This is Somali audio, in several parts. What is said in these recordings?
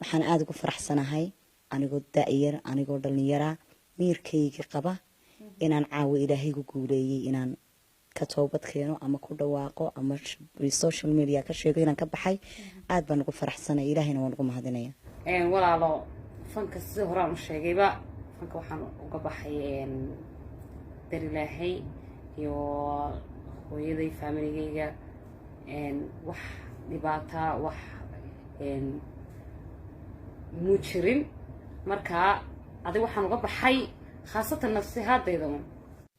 waxaan aad ugu faraxsanahay anigoo da'yar anigoo dhalinyara miirkayga qaba inaan caawo ilaahay ku guuleeyay inaan ka toobad keeno ama ku dhawaaqo ama social media ka sheego inaan ka baxay aad baan ugu faraxsanahay ilaahayna waan ugu mahadinayaa walaalo fanka si horaan u sheegayba fanka waxaan uga baxay dar ilaahay iyo hooyaday familigayga wax dhibaata wax muu jirin markaa adiga waxaan uga baxay khaasatan nafsihaadayda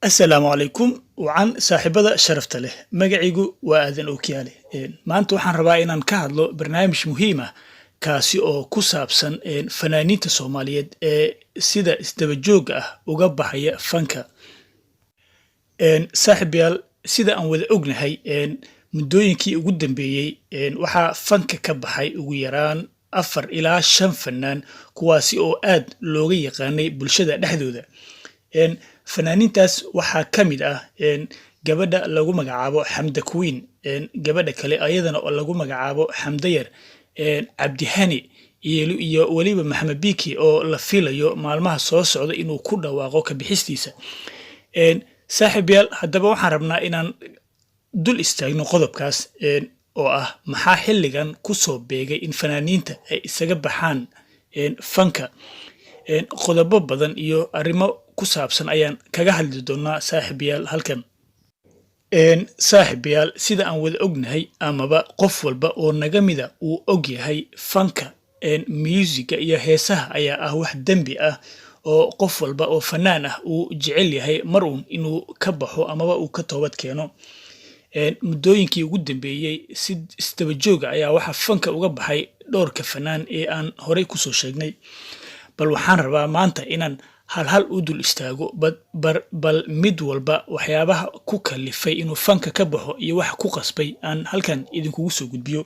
السلام عليكم وعن صاحبة شرفت له مقعيقو وآذن أوكيالي maanta waxaan rabaa inaan ka hadlo barnaamij muhiim ah kaasi oo ku saabsan fanaaniinta Soomaaliyeed ee sida isdaba joog ah uga baxaya fanka saaxiibayaal sida aan wada ognahay muddooyinkii ugu dambeeyay waxaa fanka ka baxay ugu yaraan 4 ilaa 5 fanaan kuwaasi oo aad looga yaqaanay bulshada dhexdooda fanaaniintaas waxaa ka mid ah gabadha lagu magacaabo Xamda Queen gabadha kale ayadana oo lagu magacaabo Xamda Yar Cabdihani iyo waliba Maxamed Biki oo la filayo maalmaha soo socda inuu ku dhawaaqo ka bixistiisa saaxiibayaal haddaba waxaan rabnaa inaan dul istaagno qodobkaas oo ah maxaa xilligan ku soo beegay in fanaaniinta ay isaga baxaan fanka qodobo badan iyo arrimo ku saabsan ayaan kaga hadli doonaa saaxiibayaal halkan saaxiibayaal sida aan wada ognahay amaba qof walba oo naga mida uu og yahay fanka musiga iyo heesaha ayaa ah wax dambi ah oo qof walba oo fanaan ah uu jecel yahay mar uun inuu ka baxo amaba uu ka toobad keeno muddooyinkii ugu dambeeyay si isdaba joog ayaa waxa fanka uga baxay dhowrka fanaan ee aan horey ku soo sheegnay bal waxaan rabaa maanta inaan hal u dul istaago bal mid walba waxyaabaha ku kalifay inuu fanka ka baxo iyo wax ku qasbay aan halkan idinkugu soo gudbiyo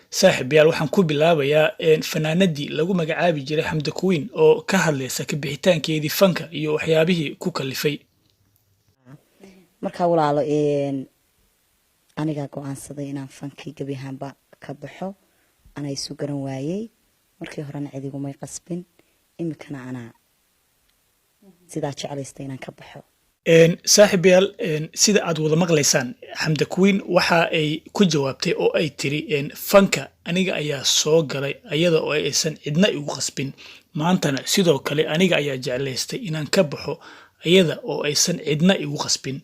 saaxiibayaal waxaan ku bilaabayaa fanaanadii lagu magacaabi jiray Xamda Queen oo ka hadlaysa ka bixitaankeedii fanka iyo waxyaabihii ku kalifay marka walaalo aniga go'aansaday inaan fankii gabi ahaanba ka baxo ana isu garan waayay markii horena cidigu may qasbin imikana ana sida jecelaystay inaan ka baxo saaxiibayaal sida aad wada maqlaysaan Xamda Queen waxa ay ku jawaabtay oo ay tiri fanka aniga ayaa soo galay ayada oo aysan cidna igu qasbin maantana sidoo kale aniga ayaa jecelaystay inaan ka baxo ayada oo aysan cidna igu qasbin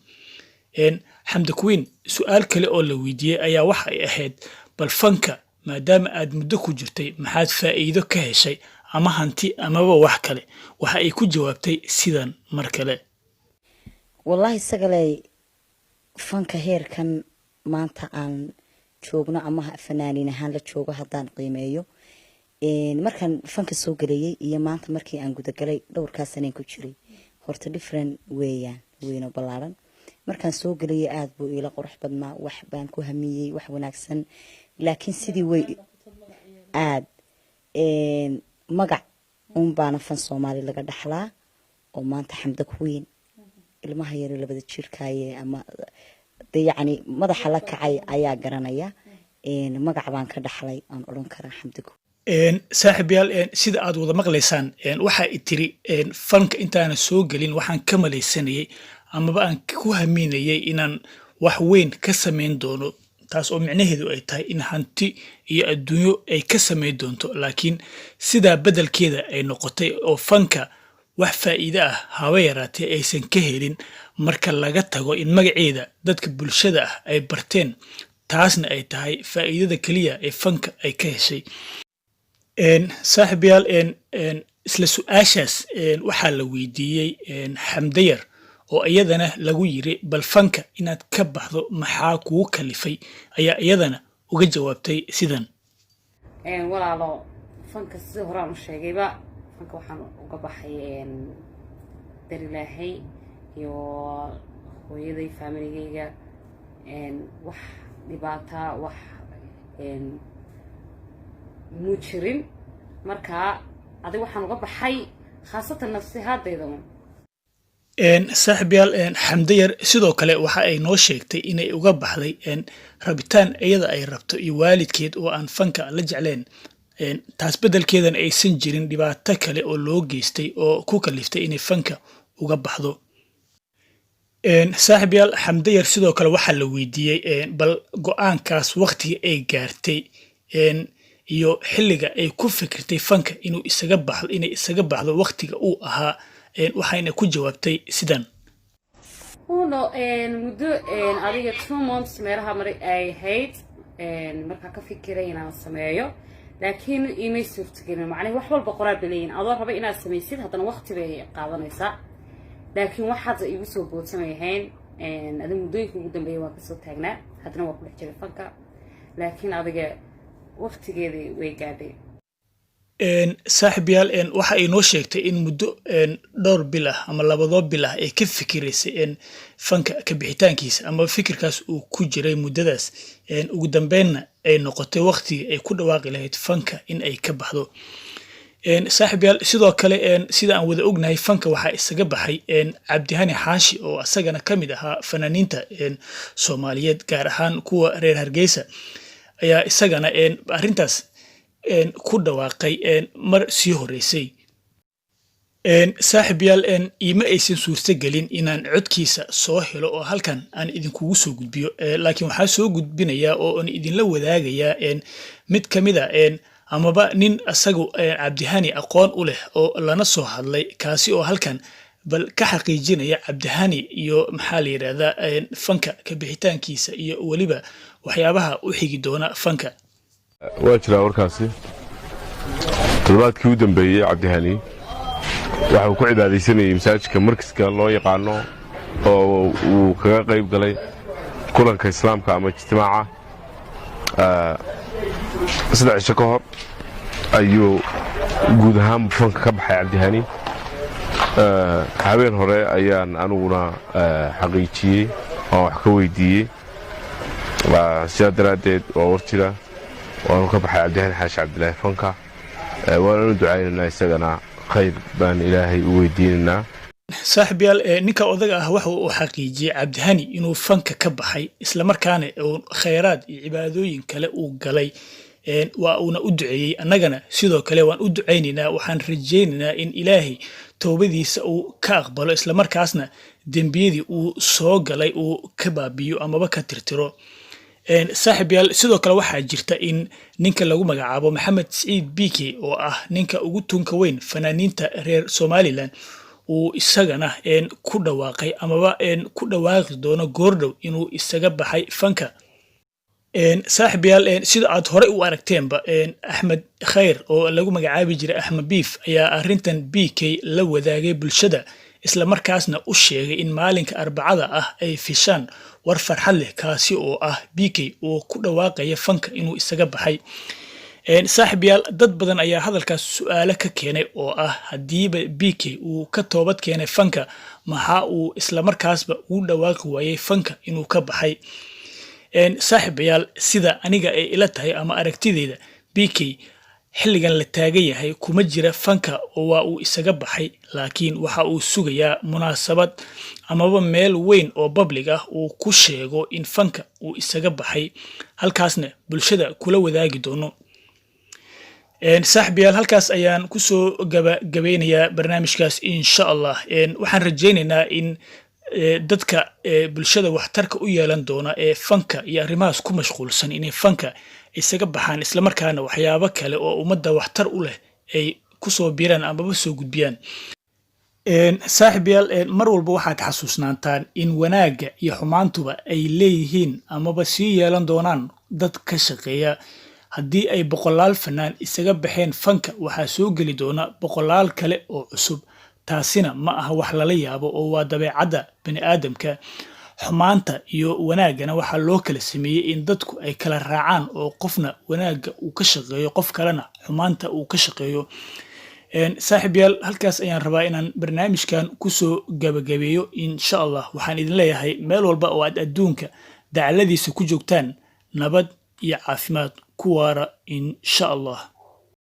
Xamda Queen su'aal kale oo la weydiiyay ayaa waxa ay ahayd bal fanka maadaama aad muddo ku jirtay maxaad faa'iido ka heshay ama hanti amaba wax kale waxa ay ku jawaabtay sidan mar kale wallahi sagalay fanka heerkan maanta aan joogno ama fanaaniin ahaan la joogo haddaan qiimeeyo markaan fanka soo galayay iyo maanta markii aan guda galay dhowrkaas saneen ku jiray horta different weeyno balaaran markaan soo galayay aad buu ila qurux badnaa wax baan ku hamiyay wax wanaagsan laakiin sidii way aad magac baana fan Soomaali laga dhaxlaa oo maanta Xamda Queen ilmaha yar labada jirkaaye ama yacni madaxa la kacay ayaa garanaya magac baan ka dhaxlay aan oran karaa Xamda Queen saaxiibayaal sida aad wada maqlaysaan waxa ay tiri fanka intaana soo galin waxaan ka malaysanayay amaba aan ku haminayay inaan wax weyn ka sameyn doono taas oo micnaheedu ay tahay in hanti iyo adduunyo ay ka sameyn doonto laakiin sida bedelkeeda ay noqotay oo fanka wax faa'iido ah haba yaraatee aysan ka helin marka laga tago in magaceeda dadka bulshada ah ay barteen taasna ay tahay faa'iidada kaliya ee fanka ay ka heshay saaxiibayaal isla su'aashaas waxaa la weydiiyey Xamda Yar oo iyadana lagu yiri bal fanka inaad ka baxdo maxaa kugu kalifay ayaa iyadana uga jawaabtay sidan walaalo fanka si horaan u sheegayba fanka waxaan uga baxay dar ilaahay iyo hooyaday familigayga wax dhibaata wax muu jirin markaa adiga waxaan uga baxay khaasatan nafsihaadayda saaxiibayaal Xamda Yar sidoo kale waxa ay noo sheegtay inay uga baxday rabitaan iyada ay rabto iyo waalidkeed oo aan fanka la jecleen taas beddelkeedana aysan jirin dhibaato kale oo loo geystay oo ku kaliftay inay fanka uga baxdo. saaxiib yaal xamde yar sidoo kale waxaa la weydiiyey bal go-aankaas waqtiga ay gaartay iyo xilliga ay ku fikirtay fanka inay isaga baxdo waqtiga uu ahaa waxayna ku jawaabtay sidan. uno muddo adiga 2 months meelaha maray ay ahayd markaa ka fikiray inaan sameeyo laakiin imay suurtagelin macnaheedu wax walba qoraal baleeyin adoo raba inaad samaysid haddana waqti bay qaadanaysaa laakiin waxaad igu soo boodsamayeen adiga muddooyinka ugu dambeeyay waan kasoo taagnaa haddana waa ku dhex jiray fanka laakiin adiga waqtigeedii way gaadhay. saaxiib yaal waxa ay noo sheegtay in muddo dhowr bil ah ama labadoo bil ah ay ka fikiraysay fanka ka bixitaankiisa ama fikirkaas uu ku jiray muddadaas ugu dambeynna ay noqotay waqtigii ay ku dhawaaqi lahayd fanka in ay ka baxdo. saaxiib yaal sidoo kale sida aan wada ognahay fanka waxaa isaga baxay cabdihani xaashi oo asagana ka mid ahaa fanaaniinta soomaaliyeed gaar ahaan kuwa reer hargeysa ayaa isagana arrintaas ku dhawaaqay mar sii horeysay. saaxiib yaal iima aysan suurtagelin inaan codkiisa soo helo oo halkan aan idinkugu soo gudbiyo laakiin waxaa soo gudbinayaa oo aan idinla wadaagayaa mid ka mid a amaba nin asagu cabdihani aqoon u leh oo lana soo hadlay kaasi oo halkan bal ka xaqiijinaya cabdihani iyo maxaa la yidhaahdaa fanka ka bixitaankiisa iyo weliba waxyaabaha u xigi doona fanka. waa jiraa warkaasi toddobaadkii u dambeeyey cabdihani waxa uu ku cibaadaysanayay masaajidka markiska loo yaqaano oo uu kaga qayb galay kulanka islaamka ama ijtimaaca 3 cisho ka hor ayuu guud ahaan fanka ka baxay cabdihani. habeen hore ayaan aniguna xaqiijiyey oo wax ka weydiiyey sidaa daraaddeed waa war jira waanu ka baxay cabdihani xaashi cabdilaahi fanka waananu ducaynaynaa isagana khayr baan ilaahay u weydiinaynaa. saaxiib yaal ninka odaga ah waxa uu xaqiijiyey cabdihani inuu fanka ka baxay islamarkaana uu khayraad iyo cibaadooyin kale uu galay waa uuna u duceeyey annagana sidoo kale waan u ducaynaynaa waxaan rajaynaynaa in ilaahay toobadiisa uu ka aqbalo islamarkaasna dembiyadii uu soo galay uu ka baabiyo amaba ka tirtiro. saaxiib yaal sidoo kale waxaa jirta in ninka lagu magacaabo maxamed siciid bike oo ah ninka ugu tunka weyn fanaaniinta reer somalilan uu isagana ku dhawaaqay amaba ku dhawaaqi doono goordhow inuu isaga baxay fanka. saaxiib yaal sida aad horey u aragteenba axmed khayr oo lagu magacaabi jiray axmed biif ayaa arrintan bk la wadaagay bulshada islamarkaasna u sheegay in maalinka arbacada ah ay fishaan war farxad leh kaasi oo ah bk oo ku dhawaaqaya fanka inuu isaga baxay. saaxiib yaal dad badan ayaa hadalkaas su'aalo ka keenay oo ah haddiiba bk uu ka toobad keenay fanka maxaa uu islamarkaasba ugu dhawaaqi waayay fanka inuu ka baxay. saaxiibayaal sida aniga ay ila tahay ama aragtideyda bk xilligan la taagan yahay kuma jira fanka oo waa uu isaga baxay laakiin waxa uu sugayaa munaasabad amaba meel weyn oo public ah uu ku sheego in fanka uu isaga baxay halkaasna bulshada kula wadaagi doono. saaxiibayaal halkaas ayaan kusoo gabagabeynayaa barnaamijkaas insha allah waxaan rajaynaynaa in dadka bulshada waxtarka u yeelan doona ee fanka iyo arrimahaas ku mashquulsan inay fanka isaga baxaan islamarkaana waxyaabo kale oo ummadda waxtar u leh ay kusoo biiraan amaba soo gudbiyaan. saaxiibayaal mar walba waxaad xasuusnaantaan in wanaagga iyo xumaantuba ay leeyihiin amaba sii yeelan doonaan dad ka shaqeeya. haddii ay 100 fanaan isaga baxeen fanka waxaa soo geli doona 100 kale oo cusub. taasina ma aha wax lala yaabo oo waa dabeecadda bani aadamka. xumaanta iyo wanaagana waxaa loo kala sameeyey in dadku ay kala raacaan oo qofna wanaagga uu ka shaqeeyo qof kalena xumaanta uu ka shaqeeyo. saaxiibayaal halkaas ayaan rabaa inaan barnaamijkan kusoo gabagabeeyo insha allah. waxaan idin leeyahay meel walba oo aad adduunka dacaladiisa ku joogtaan nabad iyo caafimaad ku waara insha allah.